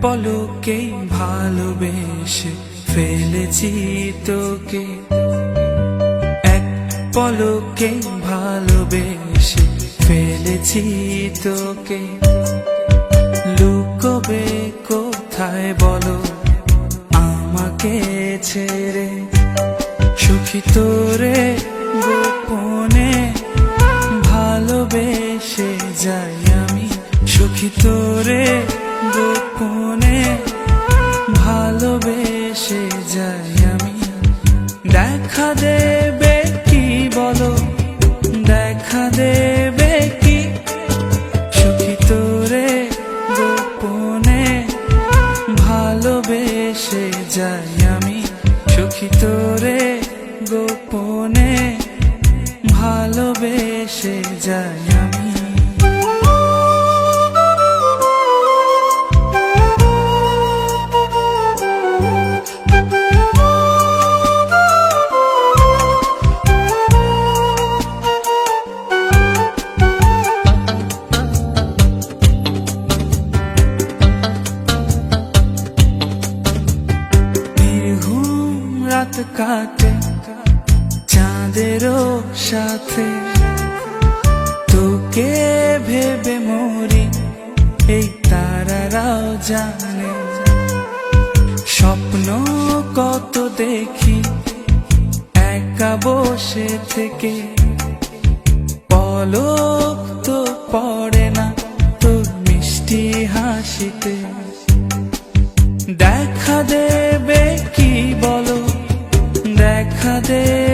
পলকেই ভালোবেসে ফেলেছি তোকে, এক পলকেই ভালোবেসে ফেলেছি তোকে। লুকোবে কোথায় বলো আমাকে ছেড়ে, সুখী তোরে গোপনে ভালোবেসে যাই আমি, সুখী তোরে গোপনে ভালোবেসে যাই আমি। দেখা দেবে কি বলো, দেখা দেবে কি, সুখী তোরে গোপনে ভালোবেসে যাই আমি, সুখী তোরে গোপনে ভালোবেসে যাই আমি। রাত কাটে চাঁদেরও সাথে, তোকে ভেবে মরি এই তারারাও জানে। স্বপ্ন কত দেখি একা বসে থেকে, পলক তো পড়ে না তোর মিষ্টি হাসিতে। দেখা দেবে কি বলো, দেখা দেবে